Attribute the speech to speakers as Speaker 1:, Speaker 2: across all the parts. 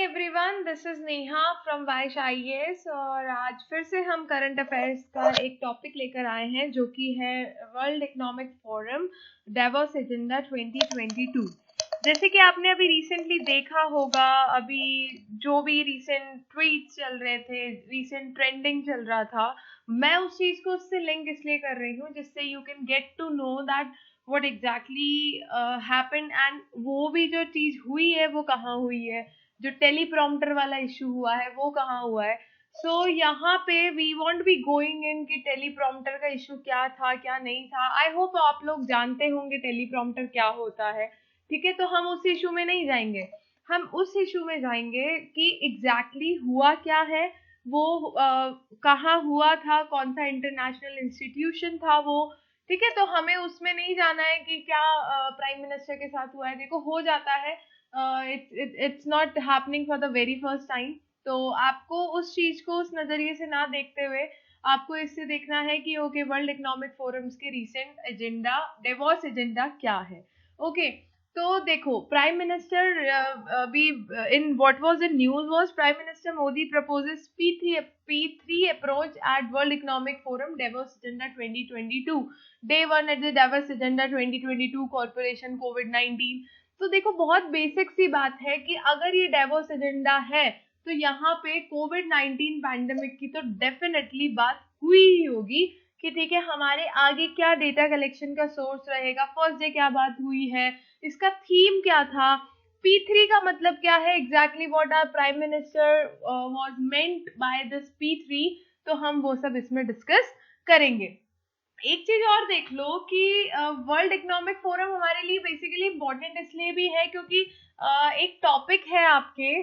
Speaker 1: Everyone, this is Neha from Wish IAS और आज फिर से हम करंट अफेयर्स का एक टॉपिक लेकर आए हैं जो कि है world economic forum Davos agenda 2022। जैसे कि आपने अभी रिसेंटली देखा होगा, अभी जो भी रिसेंट ट्वीट्स चल रहे थे, रिसेंट ट्रेंडिंग चल रहा था, मैं उस चीज को उससे लिंक इसलिए कर रही हूँ जिससे you can get to know that what exactly happened and वो भी जो चीज हुई है वो कहाँ हुई है, जो टेलीप्रॉम्प्टर वाला इशू हुआ है वो कहाँ हुआ है। सो यहाँ पे we won't be going in कि टेलीप्रॉम्प्टर का इशू क्या था क्या नहीं था। आई होप आप लोग जानते होंगे टेलीप्रॉम्प्टर क्या होता है, ठीक है। तो हम उस इशू में नहीं जाएंगे, हम उस इशू में जाएंगे कि एग्जैक्टली हुआ क्या है, वो कहाँ हुआ था, कौन सा इंटरनेशनल इंस्टीट्यूशन था वो, ठीक है। तो हमें उसमें नहीं जाना है कि क्या प्राइम मिनिस्टर के साथ हुआ है। देखो, हो जाता है, it's not happening for the very first time. तो आपको उस चीज को उस नजरिए से ना देखते हुए आपको इससे देखना है कि ओके, वर्ल्ड इकोनॉमिक फोरम्स के रिसेंट एजेंडा, डेवोस एजेंडा क्या है। ओके, तो देखो, प्राइम मिनिस्टर अभी in what was in news was prime minister Modi proposes P3 approach at World Economic Forum Davos Agenda 2022, Day 1 at the Davos Agenda 2022 Corporation COVID-19। तो देखो, बहुत basic सी बात है कि अगर ये डेवोस एजेंडा है तो यहाँ पे कोविड-19 पैंडेमिक की तो डेफिनेटली बात हुई ही होगी कि ठीक है, हमारे आगे क्या डेटा कलेक्शन का सोर्स रहेगा, फर्स्ट डे क्या बात हुई है, इसका थीम क्या था, P3 का मतलब क्या है, exactly what our prime minister was meant by this P3। तो हम वो सब इसमें डिस्कस करेंगे। एक चीज और देख लो कि वर्ल्ड इकोनॉमिक फोरम हमारे लिए बेसिकली इम्पोर्टेंट इसलिए भी है क्योंकि एक टॉपिक है आपके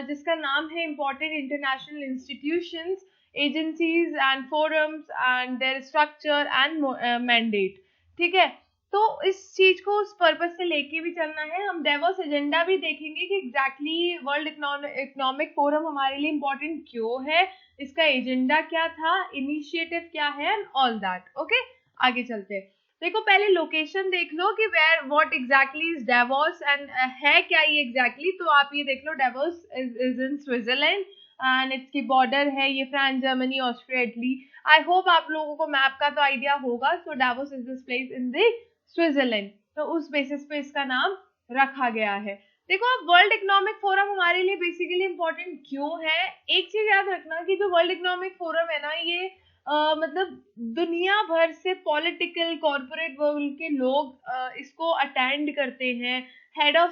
Speaker 1: जिसका नाम है important international institutions, agencies and forums and there structure and mandate, ठीक है। तो इस चीज को उस पर्पज से लेके भी चलना है। हम डेवोस एजेंडा भी देखेंगे कि एग्जैक्टली वर्ल्ड इकोनॉमिक फोरम हमारे लिए इम्पोर्टेंट क्यों है, इसका एजेंडा क्या था, इनिशिएटिव क्या है एंड ऑल दैट। ओके, आगे चलते हैं। देखो, पहले लोकेशन देख लो कि where what exactly is Davos and है क्या ये एग्जैक्टली। तो आप ये देख लो, Davos is in Switzerland and इसकी बॉर्डर है ये France, Germany, Austria, Italy. I hope आप लोगों को मैप का तो आइडिया होगा। So Davos is this place in the Switzerland, तो उस बेसिस पे इसका नाम रखा गया है। देखो, अब वर्ल्ड इकोनॉमिक फोरम हमारे लिए बेसिकली इंपॉर्टेंट क्यों है, एक चीज याद रखना कि जो वर्ल्ड इकोनॉमिक फोरम है ना, ये मतलब दुनिया भर से पॉलिटिकल कॉर्पोरेट वर्ल्ड के लोग इसको अटेंड करते हैं। हेड ऑफ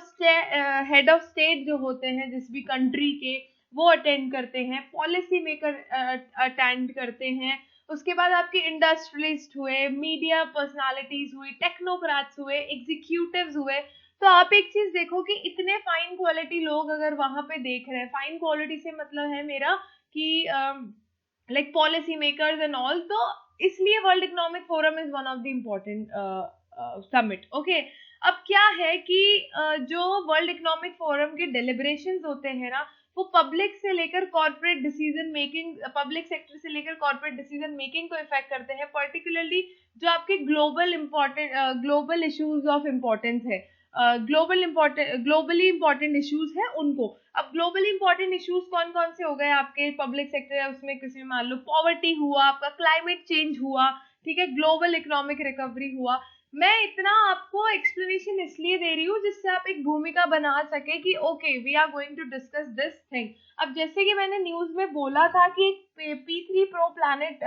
Speaker 1: स्टेट जो होते हैं जिस भी कंट्री के, वो अटेंड करते हैं, पॉलिसी मेकर अटेंड करते हैं, उसके बाद आपके इंडस्ट्रियलिस्ट हुए, मीडिया पर्सनालिटीज हुई, टेक्नोक्रेट्स हुए, एग्जीक्यूटिव्स हुए। तो आप एक चीज देखो कि इतने फाइन क्वालिटी लोग अगर वहां पे देख रहे हैं, फाइन क्वालिटी से मतलब है मेरा कि like policy makers and all, तो इसलिए world economic forum is one of the important summit. Okay, अब क्या है कि जो वर्ल्ड इकोनॉमिक फोरम के डेलिब्रेशंस होते हैं ना, वो पब्लिक से लेकर corporate decision making, public sector से लेकर कॉर्पोरेट डिसीजन मेकिंग को इफेक्ट करते हैं, पर्टिकुलरली जो आपके ग्लोबल इश्यूज ऑफ इम्पोर्टेंस है, ग्लोबली इंपॉर्टेंट इश्यूज है उनको। अब ग्लोबली इंपॉर्टेंट इश्यूज कौन कौन से हो गए आपके पब्लिक सेक्टर है उसमें, किसी में मान लो पॉवर्टी हुआ, आपका क्लाइमेट चेंज हुआ, ठीक है, ग्लोबल इकोनॉमिक रिकवरी हुआ। मैं इतना आपको एक्सप्लेनेशन इसलिए दे रही हूँ जिससे आप एक भूमिका बना सके कि okay, we are going to discuss this thing. अब जैसे कि मैंने न्यूज में बोला था कि P3 प्रो प्लैनेट,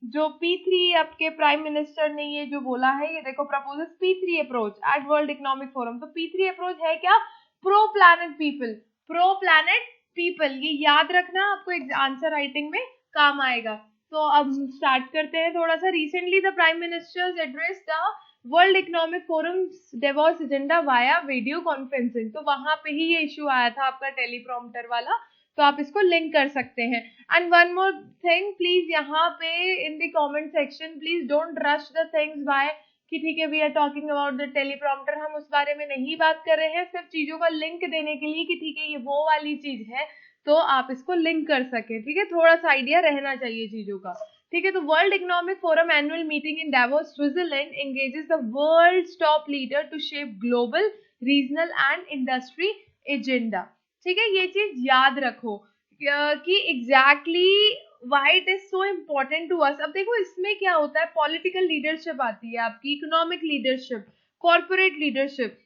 Speaker 1: जो P3 आपके प्राइम मिनिस्टर ने ये जो बोला है, ये देखो, proposes P3 approach at world economic forum. तो P3 अप्रोच है क्या, pro planet people, pro planet people, ये याद रखना, आपको आंसर राइटिंग में काम आएगा। तो अब स्टार्ट करते हैं थोड़ा सा। Recently the prime minister's address the world economic forum Davos agenda via video conferencing. तो वहां पे ही ये इश्यू आया था आपका टेलीप्रॉम्प्टर वाला, तो आप इसको लिंक कर सकते हैं। And one more thing, please यहाँ पे in the comment section please don't rush the things by कि ठीक है we are talking about the teleprompter, हम उस बारे में नहीं बात कर रहे हैं, सिर्फ चीजों का लिंक देने के लिए कि ठीक है ये वो वाली चीज है तो आप इसको लिंक कर सके, ठीक है, थोड़ा सा आइडिया रहना चाहिए चीजों का, ठीक है। तो world economic forum annual meeting in Davos Switzerland engages the world's top leader to shape global, regional and industry agenda. ठीक है, ये चीज याद रखो कि exactly why it is so important to us. अब देखो इसमें क्या होता है, पॉलिटिकल लीडरशिप आती है आपकी, इकोनॉमिक लीडरशिप, कॉर्पोरेट लीडरशिप।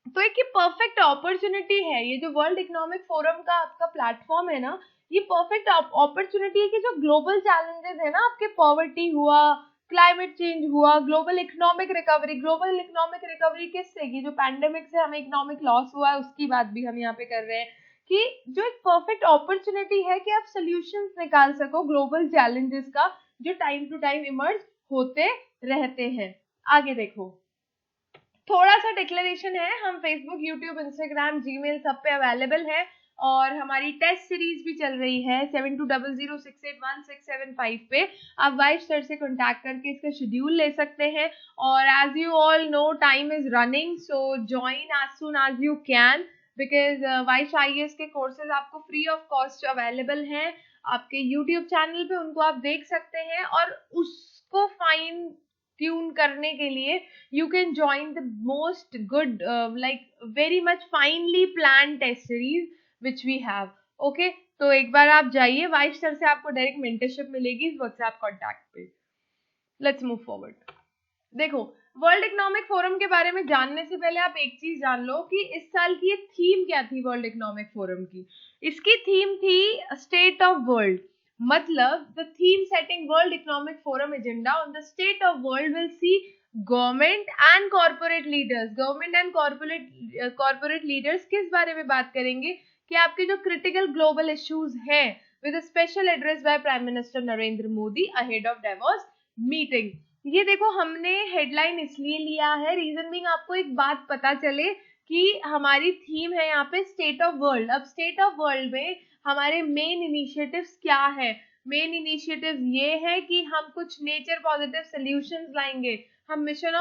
Speaker 1: तो एक ये परफेक्ट अपॉर्चुनिटी है, ये जो वर्ल्ड इकोनॉमिक फोरम का आपका प्लेटफॉर्म है ना, ये परफेक्ट अपॉर्चुनिटी है कि जो ग्लोबल चैलेंजेस है ना आपके, पॉवर्टी हुआ, क्लाइमेट चेंज हुआ, ग्लोबल इकोनॉमिक रिकवरी किससे की, जो पैंडेमिक से हमें इकोनॉमिक लॉस हुआ है उसकी बात भी हम यहाँ पे कर रहे हैं, कि जो एक परफेक्ट अपॉर्चुनिटी है कि आप सॉल्यूशंस निकाल सको ग्लोबल चैलेंजेस का, जो टाइम टू टाइम इमर्ज होते रहते हैं। आगे देखो, थोड़ा सा डिक्लेरेशन है, हम फेसबुक, यूट्यूब, इंस्टाग्राम, जीमेल सब पे अवेलेबल है, और हमारी टेस्ट सीरीज भी चल रही है 7200681675 पे। आप वाइफ सर से कांटेक्ट करके इसका शेड्यूल ले सकते हैं, और as you all know time is running, so join as soon as you can, because wife IAS के कोर्सेज आपको फ्री ऑफ कॉस्ट अवेलेबल हैं आपके यूट्यूब चैनल पे, उनको आप देख सकते हैं, और उसको फाइन ट्यून करने के लिए you can join the most good very much finely planned test series which we have. okay, तो एक बार आप जाइए, वाइफ सर से आपको डायरेक्ट मेंटरशिप मिलेगी इस व्हाट्सएप कॉन्टैक्ट पे। Let's move forward. देखो, वर्ल्ड इकोनॉमिक फोरम के बारे में जानने से पहले आप एक चीज जान लो कि इस साल की एक थीम क्या थी वर्ल्ड इकोनॉमिक फोरम की। इसकी थीम थी स्टेट ऑफ वर्ल्ड, मतलब the theme setting world economic forum agenda on the state of world will see government and corporate leaders किस बारे में बात करेंगे, कि आपके जो क्रिटिकल ग्लोबल इश्यूज हैं, with a special address by prime minister Narendra Modi ahead of Davos meeting. ये देखो, हमने हेडलाइन इसलिए लिया है, रीजन बीइंग आपको एक बात पता चले कि हमारी थीम है यहाँ पे स्टेट ऑफ वर्ल्ड। अब स्टेट ऑफ वर्ल्ड में हमारे मेन इनिशिएटिव्स क्या है, मेन इनिशिएटिव ये है कि हम कुछ नेचर पॉजिटिव सोल्यूशंस लाएंगे, हम मिशन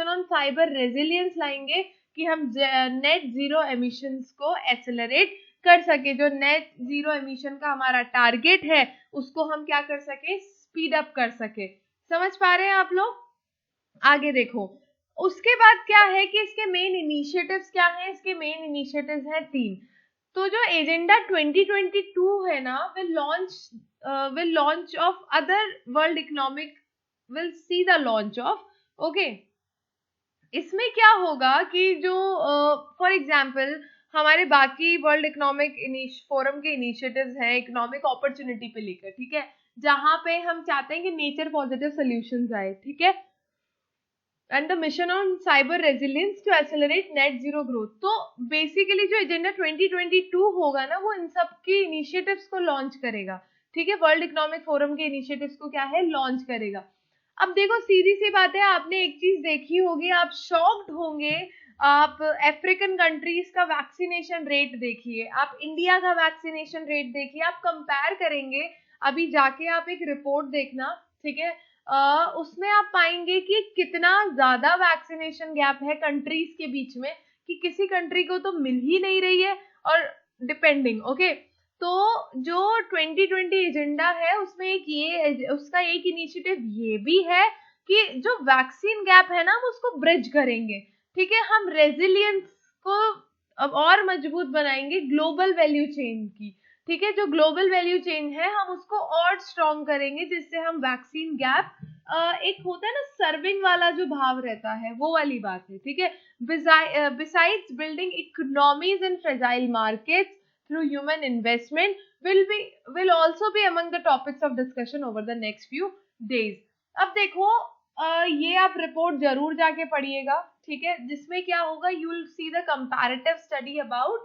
Speaker 1: ऑन साइबर रेजिलियंस लाएंगे, कि हम नेट जीरो एमिशंस को एक्सेलरेट कर सके, जो नेट जीरो एमिशन का हमारा टारगेट है उसको हम क्या कर सके, स्पीड अप कर सके। समझ पा रहे हैं आप लोग? आगे देखो, उसके बाद क्या है कि इसके मेन इनिशिएटिव्स क्या हैं, इसके मेन इनिशिएटिव्स हैं 3। तो जो एजेंडा 2022 है ना, will launch of other world economic will see the launch of, okay, इसमें क्या होगा कि जो फॉर एग्जांपल हमारे बाकी वर्ल्ड इकोनॉमिक फोरम के इनिशिएटिव्स हैं इकोनॉमिक अपॉर्चुनिटी पे लेकर, ठीक है, जहां पे हम चाहते हैं कि नेचर पॉजिटिव सॉल्यूशंस आए, ठीक है, and the mission on cyber resilience to accelerate net zero growth. तो बेसिकली जो एजेंडा 2022 होगा ना, वो इन सब के इनिशिएटिव्स को लॉन्च करेगा, ठीक है, वर्ल्ड इकोनॉमिक फोरम के इनिशिएटिव्स को क्या है, लॉन्च करेगा। अब देखो, सीधी सी बात है, आपने एक चीज देखी होगी, आप शॉक्ड होंगे, आप अफ्रीकन कंट्रीज का वैक्सीनेशन रेट देखिए, आप इंडिया का वैक्सीनेशन रेट देखिए, आप कंपेयर करेंगे, अभी जाके आप एक रिपोर्ट देखना, ठीक है, उसमें आप पाएंगे कि कितना ज्यादा वैक्सीनेशन गैप है कंट्रीज के बीच में, कि किसी कंट्री को तो मिल ही नहीं रही है, और डिपेंडिंग, ओके। तो जो 2020 एजेंडा है उसमें उसका एक इनिशिएटिव ये भी है कि जो वैक्सीन गैप है ना, हम उसको ब्रिज करेंगे, ठीक है, हम रेजिलियंस को अब और मजबूत बनाएंगे ग्लोबल वैल्यू चेन की, ठीक है, जो ग्लोबल वैल्यू चेन है हम उसको और स्ट्रॉन्ग करेंगे, जिससे हम वैक्सीन गैप, एक होता है ना सर्विंग वाला जो भाव रहता है, वो वाली बात है, ठीक है। Besides building economies in fragile markets through human investment will also be among the topics of discussion over the next few days. अब देखो, ये आप रिपोर्ट जरूर जाके पढ़िएगा, ठीक है, जिसमें क्या होगा, you will see the comparative study about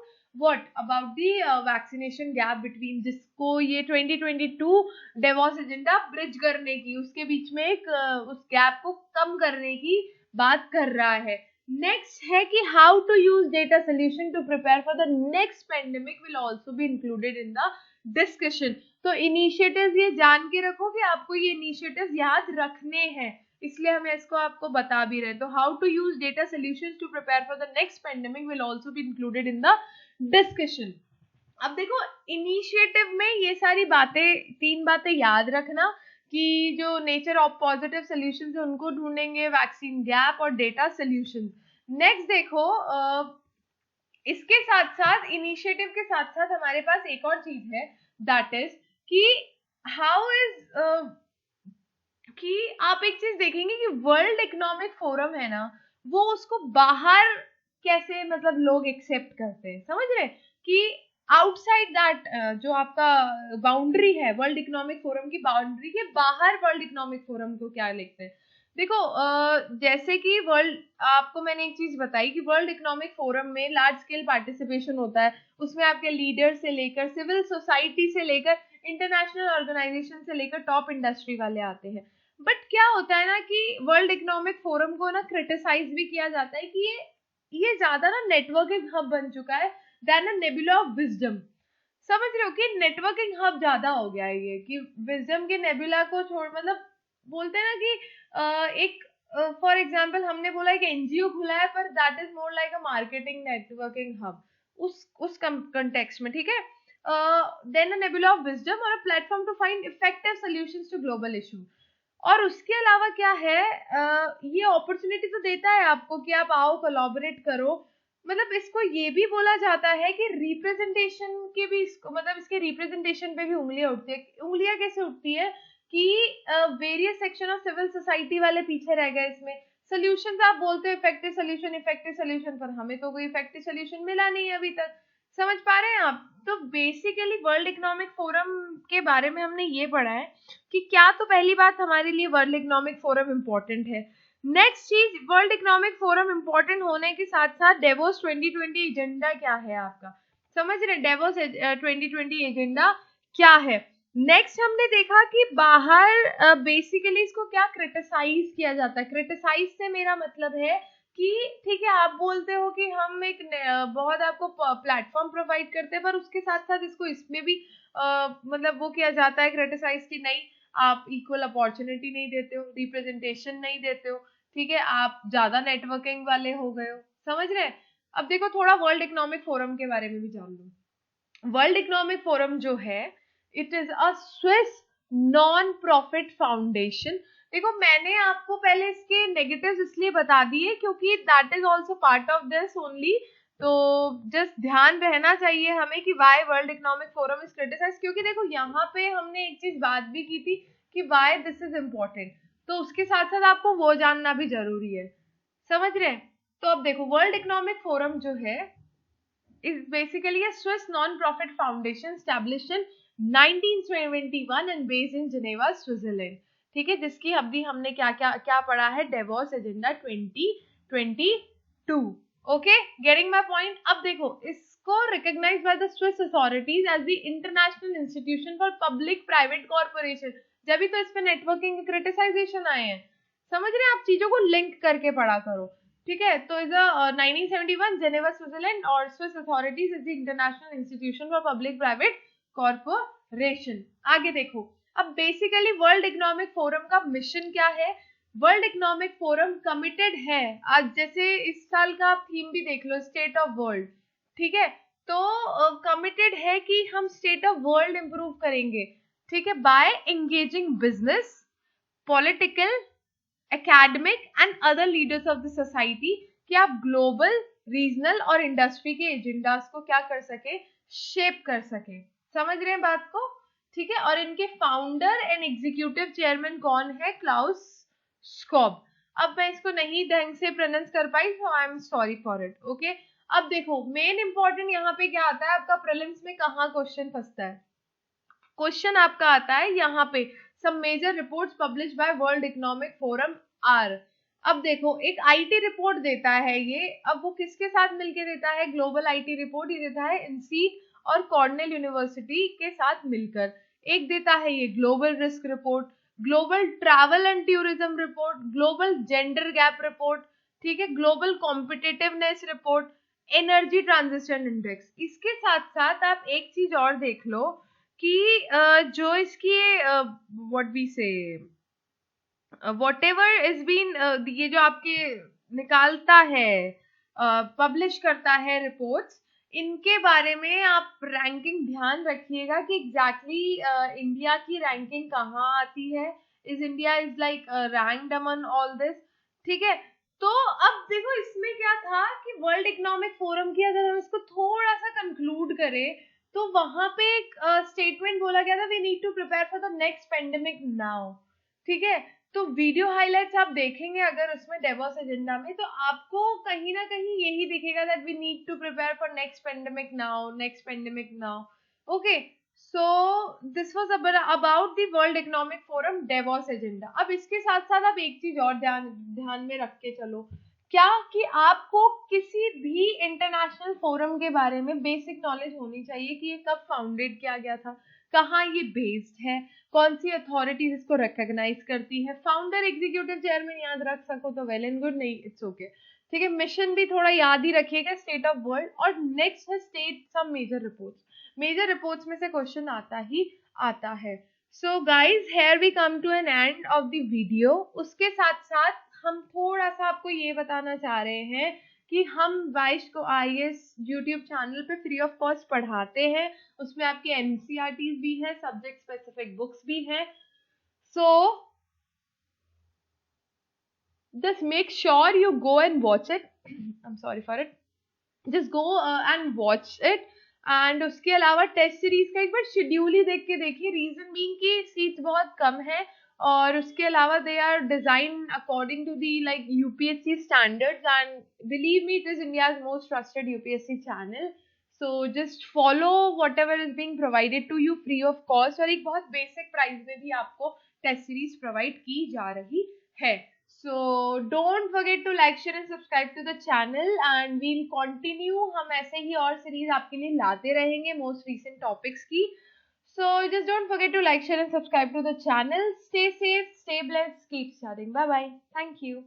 Speaker 1: the vaccination gap between, जिसको ये 2022 डेवोस एजेंडा ब्रिज करने की, उसके बीच में एक उस गैप को कम करने की बात कर रहा है। नेक्स्ट है कि how to use data solution to prepare for the next pandemic will also be included in the discussion. तो इनिशिएटिव्स ये जान के रखो कि आपको ये इनिशिएटिव्स याद रखने हैं, इसलिए हम इसको आपको बता भी रहे हैं। तो how to use data solutions to prepare for the next pandemic will also be included in the discussion. अब देखो, इनिशिएटिव में ये सारी बातें, 3 बातें याद रखना, कि जो नेचर ऑफ पॉजिटिव सोल्यूशंस है उनको ढूंढेंगे, वैक्सीन गैप और डेटा सोल्यूशंस। नेक्स्ट देखो, इसके साथ साथ इनिशिएटिव के साथ साथ हमारे पास एक और चीज है, दैट इज कि हाउ इज कि आप एक चीज देखेंगे कि वर्ल्ड इकोनॉमिक फोरम है ना, वो उसको बाहर कैसे मतलब लोग एक्सेप्ट करते हैं, समझ रहे कि आउटसाइड दैट जो आपका बाउंड्री है वर्ल्ड इकोनॉमिक फोरम की, बाउंड्री के बाहर वर्ल्ड इकोनॉमिक फोरम को क्या लिखते हैं। देखो जैसे कि वर्ल्ड, आपको मैंने एक चीज बताई कि वर्ल्ड इकोनॉमिक फोरम में लार्ज स्केल पार्टिसिपेशन होता है, उसमें आपके लीडर से लेकर सिविल सोसाइटी से लेकर इंटरनेशनल ऑर्गेनाइजेशन से लेकर टॉप इंडस्ट्री वाले आते हैं। बट क्या होता है ना कि वर्ल्ड इकोनॉमिक फोरम को ना क्रिटिसाइज भी किया जाता है कि ये ज्यादा ना नेटवर्किंग हब बन चुका है then a nebula of wisdom. समझ रहे हो कि नेटवर्किंग हब ज्यादा हो गया है ये, कि विजडम के नेबुला को छोड़, मतलब बोलते हैं ना कि एक फॉर एग्जांपल हमने बोला एक एनजीओ खुला है पर that is more like a marketing networking hub उस कंटेक्स्ट में, ठीक है। Then a nebula of wisdom और a platform to find effective solutions to global issue. और उसके अलावा क्या है, ये अपॉर्चुनिटी तो देता है आपको कि आप आओ कोलैबोरेट करो। मतलब इसको ये भी बोला जाता है कि रिप्रेजेंटेशन के भी इसको, मतलब इसके रिप्रेजेंटेशन पे भी उंगलियां उठती है। उंगलियां कैसे उठती है कि various section of civil society वाले पीछे रह गए इसमें। सोल्यूशन आप बोलते हो इफेक्टिव सोल्यूशन, पर हमें तो कोई इफेक्टिव सोल्यूशन मिला नहीं है अभी तक। समझ पा रहे हैं आप? तो बेसिकली वर्ल्ड इकोनॉमिक फोरम के बारे में हमने ये पढ़ा है कि क्या, तो पहली बात हमारे लिए वर्ल्ड इकोनॉमिक फोरम इंपॉर्टेंट है। नेक्स्ट चीज, वर्ल्ड इकोनॉमिक फोरम इंपॉर्टेंट होने के साथ साथ डेवोस 2020 एजेंडा क्या है आपका, समझ रहे डेवोस 2020 एजेंडा क्या है। नेक्स्ट हमने देखा कि बाहर बेसिकली इसको क्या क्रिटिसाइज किया जाता है। क्रिटिसाइज से मेरा मतलब है कि ठीक है आप बोलते हो कि हम एक बहुत आपको प्लेटफॉर्म प्रोवाइड करते हैं, पर उसके साथ साथ इसको इसमें भी मतलब वो किया जाता है क्रिटिसाइज कि नहीं आप इक्वल अपॉर्चुनिटी नहीं देते हो, रिप्रेजेंटेशन नहीं देते हो, ठीक है, आप ज्यादा नेटवर्किंग वाले हो गए हो, समझ रहे हैं। अब देखो थोड़ा वर्ल्ड इकोनॉमिक फोरम के बारे में भी जान लो। वर्ल्ड इकोनॉमिक फोरम जो है it is a Swiss non profit foundation. देखो मैंने आपको पहले इसके नेगेटिव्स इसलिए बता दिए क्योंकि that is also part of this only. तो जस्ट ध्यान रहना चाहिए हमें कि why world economic forum is criticise, क्योंकि देखो यहाँ पे हमने एक चीज बात भी की थी कि वाई दिस इज इम्पोर्टेंट, तो उसके साथ साथ आपको वो जानना भी जरूरी है, समझ रहे हैं। तो अब देखो वर्ल्ड इकोनॉमिक फोरम जो है is basically a Swiss non-profit foundation established in 1971 and based in Geneva, Switzerland। ठीक है, जिसकी अभी हमने क्या क्या क्या पढ़ा है, Davos agenda 2022। Okay, getting my point. अब देखो इसको recognised by the Swiss authorities as the international institution for public private corporation. जब भी तो इस पे नेटवर्किंग क्रिटिसाइजेशन आए हैं, समझ रहे हैं आप, चीजों को लिंक करके पढ़ा करो, ठीक है। तो इज 1971 जेनेवा स्विट्जरलैंड और Swiss authorities is the international institution for public private corporation. आगे देखो, अब बेसिकली वर्ल्ड इकोनॉमिक फोरम का मिशन क्या है। वर्ल्ड इकोनॉमिक फोरम कमिटेड है, आज जैसे इस साल का आप थीम भी देख लो, स्टेट ऑफ वर्ल्ड, ठीक है। तो कमिटेड है कि हम स्टेट ऑफ वर्ल्ड इंप्रूव करेंगे, ठीक है, by engaging business, political, academic and other leaders of the society, कि आप ग्लोबल, रीजनल और इंडस्ट्री के एजेंडास को क्या कर सके, शेप कर सके। समझ रहे हैं बात को, ठीक है। और इनके फाउंडर एंड एग्जीक्यूटिव चेयरमैन कौन है, क्लाउस स्कॉब। अब मैं इसको नहीं ढंग से प्रोनाउंस कर पाई, so I am sorry for it. Okay, अब देखो मेन इंपॉर्टेंट यहाँ पे क्या आता है आपका प्रीलिम्स में, कहाँ क्वेश्चन फंसता है। क्वेश्चन आपका आता है यहाँ पे, some major reports published by World Economic Forum are। अब देखो एक आईटी रिपोर्ट देता है ये, अब वो किसके साथ मिलके देता है, ग्लोबल आईटी रिपोर्ट ये देता है इनसीड और कॉर्नेल यूनिवर्सिटी के साथ मिलकर। एक देता है ये global risk report, global travel and tourism report, global gender gap report, ठीक है, global competitiveness report, energy transition index. इसके साथ साथ आप एक चीज और देख लो कि जो इसकी व्हाट वी से वॉट एवर इज बीन, ये जो आपके निकालता है, पब्लिश करता है रिपोर्ट्स, इनके बारे में आप रैंकिंग ध्यान रखिएगा कि एग्जैक्टली इंडिया की रैंकिंग कहाँ आती है, is India is like ranked among all this, ठीक है। तो अब देखो इसमें क्या था कि वर्ल्ड इकोनॉमिक फोरम की अगर हम इसको थोड़ा सा कंक्लूड करें तो वहां पे एक स्टेटमेंट बोला गया था, we need to prepare for the next pandemic now. ठीक है, तो वीडियो हाइलाइट्स आप देखेंगे अगर उसमें डेवोस एजेंडा में, तो आपको कहीं ना कहीं यही दिखेगा that we need to prepare for next pandemic now, next pandemic now. Okay, so this was about the world economic forum Davos agenda. अब इसके साथ साथ आप एक चीज और ध्यान में रख के चलो, क्या कि आपको किसी भी इंटरनेशनल फोरम के बारे में बेसिक नॉलेज होनी चाहिए कि ये कब फाउंडेड किया गया था, कहाँ ये बेस्ड है, कौन सी अथॉरिटीज इसको रिकॉग्नाइज करती है। फाउंडर, एग्जीक्यूटिव चेयरमैन याद रख सको तो वेल एंड गुड, नहीं इट्स ओके। ठीक है, मिशन भी थोड़ा याद ही रखिएगा, स्टेट ऑफ वर्ल्ड, और नेक्स्ट है state some major reports. Major reports में से क्वेश्चन आता ही आता है। So guys, here we come to an end of the video. उसके साथ साथ हम थोड़ा सा आपको ये बताना चाह रहे हैं कि हम वाइश को IAS यूट्यूब चैनल पे फ्री ऑफ कॉस्ट पढ़ाते हैं। उसमें आपके NCERTs भी हैं, सब्जेक्ट स्पेसिफिक बुक्स भी हैं। सो just make sure you go and watch it. I'm sorry for it. Just go and watch it. And उसके अलावा टेस्ट सीरीज का एक बार शेड्यूल ही देख के देखिए, रीजन बीइंग कि सीट्स बहुत कम है, और उसके अलावा they are design according to the like UPSC standards, and believe me it is India's most trusted UPSC channel. So just follow whatever is being provided to you free of cost, और एक बहुत basic price में भी आपको test series provide की जा रही है। So don't forget to like, share and subscribe to the channel, and we'll continue, हम ऐसे ही और सीरीज आपके लिए लाते रहेंगे most recent topics की। So just don't forget to like, share and subscribe to the channel. Stay safe, stay blessed, keep studying. Bye bye. Thank you.